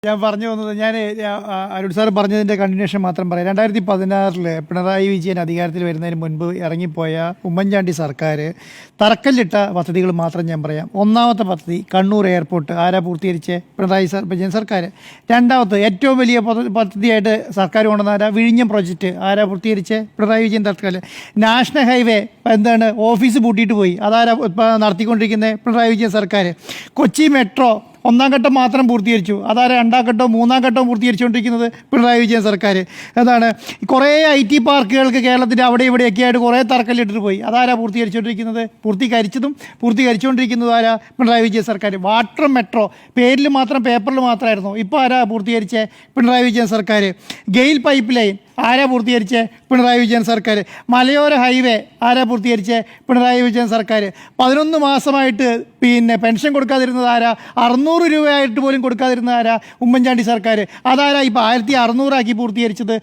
ഞാൻ പറഞ്ഞു വന്നത് അരുൺ സാർ പറഞ്ഞതിൻ്റെ കണ്ടിന്യൂഷൻ മാത്രം പറയാം. 2016 പിണറായി വിജയൻ അധികാരത്തിൽ വരുന്നതിന് മുൻപ് ഇറങ്ങിപ്പോയ ഉമ്മൻചാണ്ടി സർക്കാർ തറക്കല്ലിട്ട പദ്ധതികൾ മാത്രം ഞാൻ പറയാം. ഒന്നാമത്തെ പദ്ധതി കണ്ണൂർ എയർപോർട്ട് ആരാ പൂർത്തീകരിച്ച്? വിജയൻ സർക്കാർ. രണ്ടാമത്തെ ഏറ്റവും വലിയ പദ്ധതിയായിട്ട് സർക്കാർ കൊണ്ടുവന്ന വിഴിഞ്ഞം പ്രോജക്റ്റ് ആരാ പൂർത്തീകരിച്ച്? പിണറായി വിജയൻ സർക്കാർ. നാഷണൽ ഹൈവേ ഓഫീസ് പൂട്ടിയിട്ട് പോയി, അതാരാ നടത്തിക്കൊണ്ടിരിക്കുന്നത്? പിണറായി വിജയൻ സർക്കാർ. കൊച്ചി മെട്രോ ഒന്നാം ഘട്ടം മാത്രം പൂർത്തീകരിച്ചു, അതാരെ രണ്ടാം ഘട്ടവും മൂന്നാം ഘട്ടവും പൂർത്തീകരിച്ചുകൊണ്ടിരിക്കുന്നത്? പിണറായി വിജയൻ സർക്കാർ. കുറേ IT പാർക്കുകൾക്ക് കേരളത്തിൻ്റെ അവിടെ ഇവിടെയൊക്കെ ആയിട്ട് കുറേ തറക്കല്ലിട്ടിട്ട് പോയി, അതാരാ പൂർത്തീകരിച്ചുകൊണ്ടിരിക്കുന്നത്? പൂർത്തീകരിച്ചുകൊണ്ടിരിക്കുന്നത് ആരാ? പിണറായി വിജയൻ സർക്കാർ. വാട്ടർ മെട്രോ പേരിൽ മാത്രം, പേപ്പറിൽ മാത്രമായിരുന്നു, ഇപ്പോൾ ആരാ പൂർത്തീകരിച്ചേ? പിണറായി വിജയൻ സർക്കാർ. ഗെയിൽ പൈപ്പ് ലൈൻ ആരാ പൂർത്തീകരിച്ചേ? പിണറായി വിജയൻ സർക്കാർ. മലയോര ഹൈവേ ആരാ പൂർത്തീകരിച്ചേ? പിണറായി വിജയൻ സർക്കാർ. 11 മാസമായിട്ട് പെൻഷൻ കൊടുക്കാതിരുന്നത് ആരാ? 600 രൂപയായിട്ട് പോലും കൊടുക്കാതിരുന്നത് ആരാ? ഉമ്മൻചാണ്ടി സർക്കാർ. അതാരാ ഇപ്പോൾ 1600 ആക്കി പൂർത്തീകരിച്ചത്?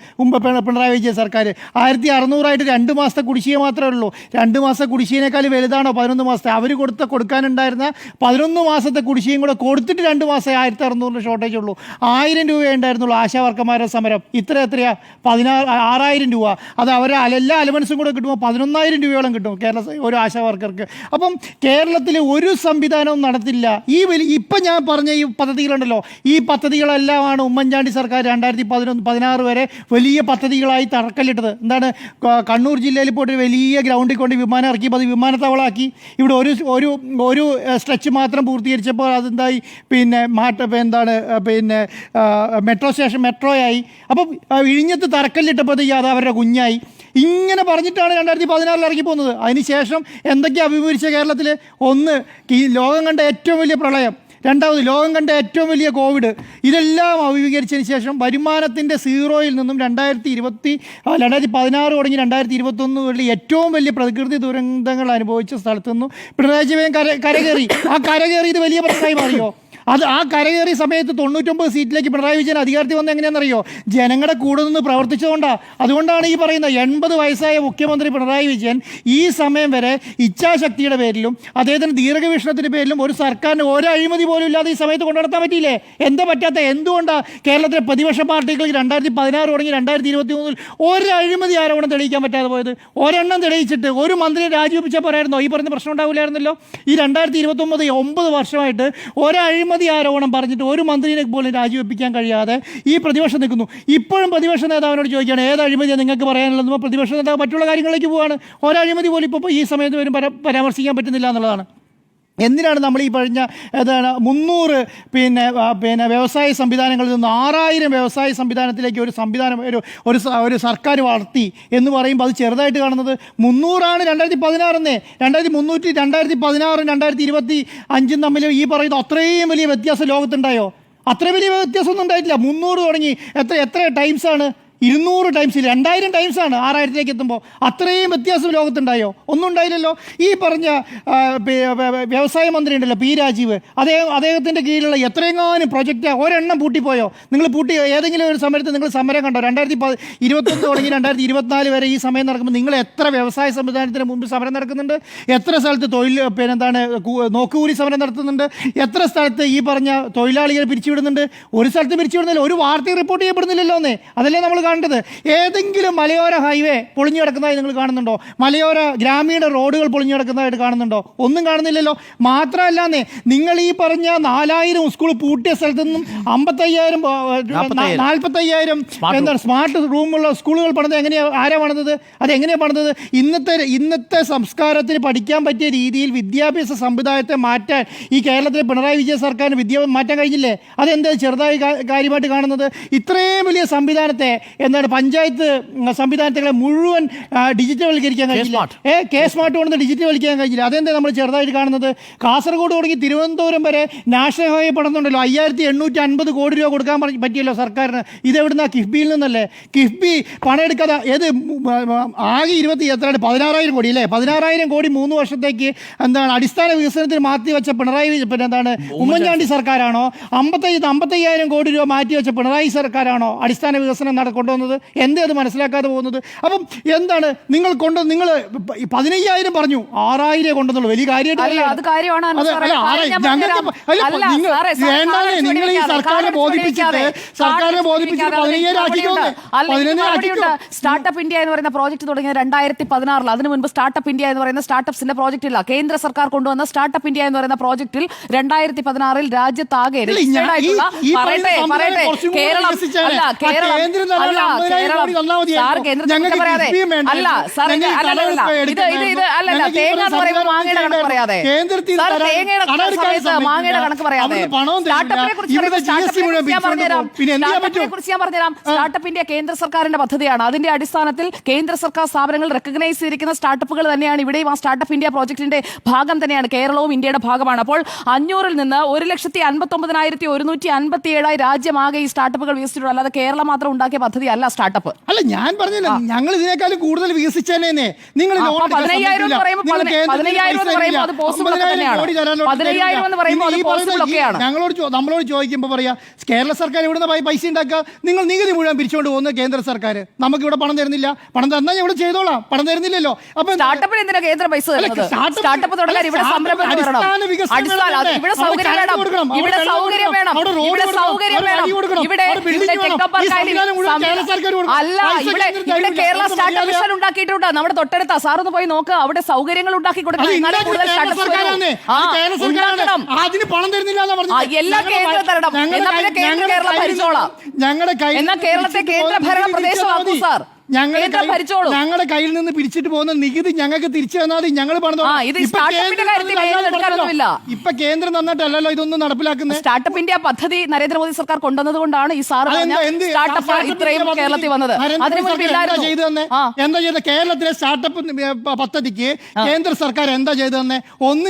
പിണറായി വിജയൻ സർക്കാർ. 1600 2 മാസത്തെ കുടിശ്ശിക മാത്രമേ ഉള്ളൂ. 2 മാസത്തെ കുടിശ്ശികയേക്കാൾ വലുതാണോ 11 മാസത്തെ? അവർ കൊടുക്കാനുണ്ടായിരുന്ന 11 മാസത്തെ കുടിശ്ശികയും കൂടെ കൊടുത്തിട്ട് 2 മാസം 1600 ഷോർട്ടേജ് ഉള്ളൂ. 1000 രൂപയേ ഉണ്ടായിരുന്നുള്ളൂ ആശാവർക്കന്മാരുടെ സമരം. എത്രയാ? 6000 രൂപ. അത് അവരെ എല്ലാ അലവൻസും കൂടെ കിട്ടുമ്പോൾ 11,000 രൂപയോളം കിട്ടും ഒരു ആശാ വർക്കർക്ക്. അപ്പം കേരളത്തിൽ ഒരു സംവിധാനവും നടത്തില്ല. ഇപ്പം ഞാൻ പറഞ്ഞ ഈ പദ്ധതികളുണ്ടല്ലോ, ഈ പദ്ധതികളെല്ലാമാണ് ഉമ്മൻചാണ്ടി സർക്കാർ 2016 വരെ വലിയ പദ്ധതികളായി തറക്കല്ലിട്ടത്. കണ്ണൂർ ജില്ലയിൽ പോയിട്ട് വലിയ ഗ്രൗണ്ടിൽ കൊണ്ട് വിമാനം ഇറക്കി, അത് വിമാനത്താവളമാക്കി. ഇവിടെ ഒരു സ്ട്രെച്ച് മാത്രം പൂർത്തീകരിച്ചപ്പോൾ അതെന്തായി? മെട്രോ സ്റ്റേഷൻ മെട്രോയായി. അപ്പം വിഴിഞ്ഞത്ത് തറക്കല്ലിട്ടപ്പോഴത്തേക്ക് അത് അവരുടെ കുഞ്ഞായി. ഇങ്ങനെ പറഞ്ഞിട്ടാണ് 2016 ഇറങ്ങി പോകുന്നത്. അതിനുശേഷം എന്തൊക്കെയാണ് അഭിമുഖീകരിച്ച കേരളത്തിൽ? ഒന്ന്, ഈ ലോകം കണ്ട ഏറ്റവും വലിയ പ്രളയം. രണ്ടാമത്, ലോകം കണ്ട ഏറ്റവും വലിയ കോവിഡ്. ഇതെല്ലാം അഭിമുഖീകരിച്ചതിന് ശേഷം വരുമാനത്തിൻ്റെ സീറോയിൽ നിന്നും 2016 തുടങ്ങി 2021 വരെ ഏറ്റവും വലിയ പ്രകൃതി ദുരന്തങ്ങൾ അനുഭവിച്ച സ്ഥലത്തു നിന്നും പിണറായി വിജയൻ കരകയറി. ആ കരകയറിയത് വലിയ പ്രശ്നമായി മാറിയോ? ആ കരകയറിയ സമയത്ത് 99 സീറ്റിലേക്ക് പിണറായി വിജയൻ അധികാരത്തിൽ വന്നത് എങ്ങനെയാണെന്നറിയോ? ജനങ്ങളുടെ കൂടെ നിന്ന് പ്രവർത്തിച്ചതുകൊണ്ടാണ്. അതുകൊണ്ടാണ് ഈ പറയുന്ന 80 വയസ്സായ മുഖ്യമന്ത്രി പിണറായി വിജയൻ ഈ സമയം വരെ ഇച്ഛാശക്തിയുടെ പേരിലും അദ്ദേഹത്തിന് ദീർഘവീക്ഷണത്തിൻ്റെ പേരിലും ഒരു സർക്കാരിന് ഒരു അഴിമതി പോലും ഇല്ലാതെ ഈ സമയത്ത് കൊണ്ടുനടത്താൻ പറ്റിയില്ലേ? എന്താ പറ്റാത്ത? എന്തുകൊണ്ടാണ് കേരളത്തിലെ പ്രതിപക്ഷ പാർട്ടികൾക്ക് 2016 തുടങ്ങി 2023 ഒരു അഴിമതി ആരോപണം തെളിയിക്കാൻ പറ്റാതെ പോയത്? ഒരെണ്ണം തെളിയിച്ചിട്ട് ഒരു മന്ത്രിയെ രാജിവെപ്പിച്ചാൽ പറയായിരുന്നോ? ഈ പറയുന്ന പ്രശ്നം ഉണ്ടാവില്ലായിരുന്നല്ലോ. ഈ 2029 9 വർഷമായിട്ട് ഒരഴിമതി ആരോപണം പറഞ്ഞിട്ട് ഒരു മന്ത്രിയെ പോലും രാജിവെപ്പിക്കാൻ കഴിയാതെ ഈ പ്രതിപക്ഷം നിൽക്കുന്നു. ഇപ്പോഴും പ്രതിപക്ഷ നേതാവിനോട് ചോദിക്കുകയാണ്, ഏത് അഴിമതിയാണ് നിങ്ങൾക്ക് പറയാനുള്ളത്? പ്രതിപക്ഷ നേതാവ് മറ്റുള്ള കാര്യങ്ങളിലേക്ക് പോവുകയാണ്. ഒരഴിമതി പോലും ഇപ്പോൾ ഈ സമയത്ത് വരും പരാമർശിക്കാൻ പറ്റുന്നില്ല എന്നുള്ളതാണ്. എന്തിനാണ് നമ്മൾ ഈ പറഞ്ഞ 300 വ്യവസായ സംവിധാനങ്ങളിൽ നിന്ന് 6000 വ്യവസായ സംവിധാനത്തിലേക്ക് ഒരു സർക്കാർ വളർത്തി എന്ന് പറയുമ്പോൾ അത് ചെറുതായിട്ട് കാണുന്നത്? 300 2016 2300 2016 2025 തമ്മിൽ ഈ പറയുന്ന അത്രയും വലിയ വ്യത്യാസം ലോകത്തുണ്ടായോ? അത്രയും വലിയ വ്യത്യാസമൊന്നും ഉണ്ടായിട്ടില്ല. 300 തുടങ്ങി എത്ര ടൈംസാണ്? 200 ടൈംസ്, 2000 ടൈംസാണ് 6000ത്തിലേക്ക് എത്തുമ്പോൾ. അത്രയും വ്യത്യാസം ലോകത്തുണ്ടായോ? ഒന്നും ഉണ്ടായില്ലല്ലോ. ഈ പറഞ്ഞ വ്യവസായ മന്ത്രി ഉണ്ടല്ലോ പി രാജീവ്, അദ്ദേഹത്തിൻ്റെ കീഴിലുള്ള എത്രയെങ്ങാനും പ്രൊജക്റ്റ് ഒരെണ്ണം പൂട്ടിപ്പോയോ? നിങ്ങൾ ഏതെങ്കിലും ഒരു സമയത്ത് നിങ്ങൾ സമരം കണ്ടോ? 2021 തുടങ്ങി 2024 വരെ ഈ സമയം നടക്കുമ്പോൾ നിങ്ങൾ എത്ര വ്യവസായ സംവിധാനത്തിന് മുമ്പ് സമരം നടക്കുന്നുണ്ട്? എത്ര സ്ഥലത്ത് നോക്കുകൂലി സമരം നടത്തുന്നുണ്ട്? എത്ര സ്ഥലത്ത് ഈ പറഞ്ഞ തൊഴിലാളികളെ പിരിച്ചുവിടുന്നുണ്ട്? ഒരു സ്ഥലത്ത് പിരിച്ചുവിടുന്നില്ല, ഒരു വാർത്തയും റിപ്പോർട്ട് ചെയ്യപ്പെടുന്നില്ലല്ലോ എന്നേ. അതല്ലേ നമ്മൾ കണ്ടത്? ഏതെങ്കിലും മലയോര ഹൈവേ പൊളിഞ്ഞു കിടക്കുന്നതായി നിങ്ങൾ കാണുന്നുണ്ടോ? മലയോര ഗ്രാമീണ റോഡുകൾ പൊളിഞ്ഞു കിടക്കുന്നതായിട്ട് കാണുന്നുണ്ടോ? ഒന്നും കാണുന്നില്ലല്ലോ. മാത്രമല്ല, നിങ്ങൾ ഈ പറഞ്ഞ 4000 സ്കൂൾ പൂട്ടിയ സ്ഥലത്തു നിന്നും 45,000 സ്മാർട്ട് റൂമുള്ള സ്കൂളുകൾ പണിത് ആരാ പണിതത്? അതെങ്ങനെയാണ് പണിതത്? ഇന്നത്തെ സംസ്കാരത്തിന് പഠിക്കാൻ പറ്റിയ രീതിയിൽ വിദ്യാഭ്യാസ സമ്പ്രദായത്തെ മാറ്റാൻ ഈ കേരളത്തിലെ പിണറായി വിജയൻ സർക്കാരിന് മാറ്റാൻ കഴിഞ്ഞില്ലേ? അതെന്താ ചെറുതായി കാര്യമായിട്ട് കാണുന്നത്? ഇത്രയും വലിയ സംവിധാനത്തെ പഞ്ചായത്ത് സംവിധാനത്തെ മുഴുവൻ ഡിജിറ്റൽവൽക്കരിക്കാൻ കഴിഞ്ഞില്ല. കെ സ്മാർട്ട് കൊണ്ടു ഡിജിറ്റൽവൽക്കരിക്കാൻ കഴിഞ്ഞില്ല. അതെന്താ നമ്മൾ ചെറുതായിട്ട് കാണുന്നത്? കാസർഗോഡ് തുടങ്ങി തിരുവനന്തപുരം വരെ നാഷണൽ ഹൈവേ പണിതുണ്ടല്ലോ. 5850 കോടി രൂപ കൊടുക്കാൻ പറ്റിയല്ലോ സർക്കാരിന്. ഇതെവിടുന്ന? കിഫ്ബിയിൽ നിന്നല്ലേ. കിഫ്ബി പണം എടുക്കാതെ ആകെ 16,000 കോടി അല്ലേ? 16,000 കോടി 3 വർഷത്തേക്ക് അടിസ്ഥാന വികസനത്തിന് മാറ്റിവെച്ച ഉമ്മൻചാണ്ടി സർക്കാരാണോ? 55,000 കോടി രൂപ മാറ്റിവെച്ച പിണറായി സർക്കാരാണോ അടിസ്ഥാന വികസനം കൊണ്ടുവന്നത്? എന്തേ അത് മനസ്സിലാക്കാതെ പോകുന്നത്? അപ്പം എന്താണ് നിങ്ങൾ 15,000 പറഞ്ഞു, 6,000 കൊണ്ടുവന്നുള്ളൂ. വലിയ കാര്യമായിട്ട് നിങ്ങൾ ഈ സർക്കാരിനെ ബോധിപ്പിച്ചിട്ട് 15,000 സ്റ്റാർട്ടപ്പ് ഇന്ത്യ എന്ന് പറയുന്ന പ്രോജക്ട് തുടങ്ങിയത് 2016. അതിനു മുൻപ് സ്റ്റാർട്ടപ്പ് ഇന്ത്യ എന്ന് പറയുന്ന സ്റ്റാർട്ടപ്സിന്റെ പ്രോജക്റ്റ് ഇല്ല. കേന്ദ്ര സർക്കാർ കൊണ്ടുവന്ന സ്റ്റാർട്ടപ്പ് ഇന്ത്യ എന്ന് പറയുന്ന പ്രോജക്റ്റിൽ 2016 രാജ്യത്താകെ മാങ്ങയുടെ കണക്ക് പറയാതെ ഞാൻ പറഞ്ഞുതരാം. സ്റ്റാർട്ടപ്പ് ഇന്ത്യ കേന്ദ്ര സർക്കാരിന്റെ പദ്ധതിയാണ്. അതിന്റെ അടിസ്ഥാനത്തിൽ കേന്ദ്ര സർക്കാർ സ്ഥാപനങ്ങൾ റെക്കഗ്നൈസ് ചെയ്തിരിക്കുന്ന സ്റ്റാർട്ടപ്പുകൾ തന്നെയാണ് ഇവിടെയും. ആ സ്റ്റാർട്ടപ്പ് ഇന്ത്യ പ്രോജക്ടിന്റെ ഭാഗം തന്നെയാണ്. കേരളവും ഇന്ത്യയുടെ ഭാഗമാണ്. അപ്പോൾ 500-ൽ നിന്ന് 1,59,157 രാജ്യമാകെ ഈ സ്റ്റാർട്ടപ്പുകൾ വികസിച്ചിട്ടുള്ളൂ. അല്ലാതെ കേരളം മാത്രം ഉണ്ടാക്കിയ പദ്ധതി അല്ല സ്റ്റാർട്ടപ്പ്. അല്ല, ഞാൻ പറഞ്ഞില്ല, ഞങ്ങൾ ഇതിനേക്കാളും കൂടുതൽ വികസിച്ചേനെ. നിങ്ങൾ 15,000 എന്ന് പറയുമ്പോൾ അത് പോസിബിൾ തന്നെയാണ്. 15,000 എന്ന് പറയുമ്പോൾ അത് പോസിബിൾ ഒക്കെയാണ്. നമ്മളോട് ചോദിക്കുമ്പോൾ പറയാ കേരള സർക്കാർ ഇവിടുന്ന് പൈസ ഉണ്ടാക്കുക, നിങ്ങൾ നികുതി മുഴുവൻ പിരിച്ചുകൊണ്ട് പോകുന്നത് കേന്ദ്ര സർക്കാർ. നമുക്ക് ഇവിടെ പണം തരുന്നില്ല, പണം തന്നാൽ ഇവിടെ ചെയ്തോളാം, പണം തരുന്നില്ലല്ലോ. അപ്പൊ സ്റ്റാർട്ടപ്പിന് എന്തിനാ കേന്ദ്ര പൈസ തരുന്നത്? സ്റ്റാർട്ടപ്പ് തുടങ്ങാൻ ഇവിടെ സംരംഭം ഇവിടെ സൗകര്യം വേണം, ഇവിടെ സൗകര്യം വേണം, ഇവിടെ സൗകര്യം വേണം, ഇവിടെ അല്ല, ഇവിടെ കേരള സ്റ്റാർട്ടപ്പ് മിഷൻ ഉണ്ടാക്കിയിട്ടുണ്ട്. നമ്മുടെ തൊട്ടടുത്ത സാറൊന്ന് പോയി നോക്കുക, അവിടെ സൗകര്യങ്ങൾ ഉണ്ടാക്കി കൊടുക്കണം. അതിന് പണം തരുന്നില്ല. എല്ലാ കേന്ദ്രം തരണം. എന്നാ പിന്നെ കേന്ദ്ര കേരളം ഭരിച്ചോളാം. എന്നാ കേരളത്തെ കേന്ദ്ര ഭരണ പ്രദേശമാക്കൂ സാർ. ഞങ്ങളുടെ കയ്യിൽ നിന്ന് പിരിച്ചിട്ട് പോകുന്ന നികുതി ഞങ്ങൾക്ക് തിരിച്ചു തന്നാൽ ഞങ്ങൾ പണം. ഇപ്പൊ കേന്ദ്രം തന്നിട്ടല്ലോ ഇതൊന്നും നടപ്പിലാക്കുന്നത്. സ്റ്റാർട്ടപ്പ് ഇന്ത്യ പദ്ധതി നരേന്ദ്രമോദി സർക്കാർ കൊണ്ടുവന്നത് കൊണ്ടാണ് ഈ സാർ സ്റ്റാർട്ടപ്പ് ഇത്രയും കേരളത്തിൽ വന്നത്. എന്താ ചെയ്ത കേരളത്തിലെ സ്റ്റാർട്ടപ്പ് പദ്ധതിക്ക് കേന്ദ്ര സർക്കാർ എന്താ ചെയ്തു തന്നെ? ഒന്നും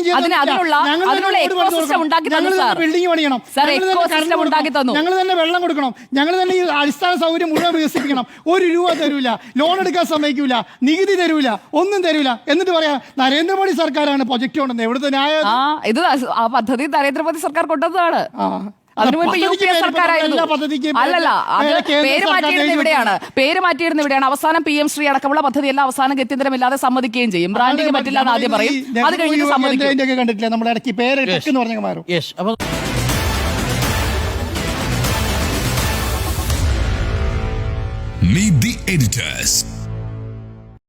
ബിൽഡിംഗ് പണിയണം, ഞങ്ങൾ തന്നെ വെള്ളം കൊടുക്കണം, ഞങ്ങൾ തന്നെ ഈ അടിസ്ഥാന സൗകര്യം മുഴുവൻ വികസിപ്പിക്കണം. 1 രൂപ തരൂല, ലോൺ എടുക്കാൻ സമ്മതിക്കൂല, നികുതി തരൂല, ഒന്നും തരൂല. എന്നിട്ട് പറയാ നരേന്ദ്രമോദി സർക്കാരാണ് പ്രൊജക്ട് കൊണ്ടുവന്നത്. എവിടുത്തെ ന്യായം? ഇത് ആ പദ്ധതി നരേന്ദ്രമോദി സർക്കാർ കൊണ്ടുവന്നതാണ്. അതിനു മുൻപ് UPA സർക്കാരായിരുന്നു. അല്ലല്ല, അത് പേര് മാറ്റിയിരുന്ന ഇവിടെയാണ്. അവസാനം PM ശ്രീ അടക്കമുള്ള പദ്ധതിയെല്ലാം അവസാനം ഗത്യന്തരമില്ലാതെ സമ്മതിക്കുകയും ചെയ്യും. ബ്രാൻഡിങ് പറ്റില്ല എന്ന് ആദ്യം പറയും, അത് കഴിഞ്ഞ് സമ്മതിക്കും. കണ്ടിട്ടില്ല നമ്മുടെ ഇടയ്ക്ക് പേര് പറഞ്ഞ മാറും. Meet the editors.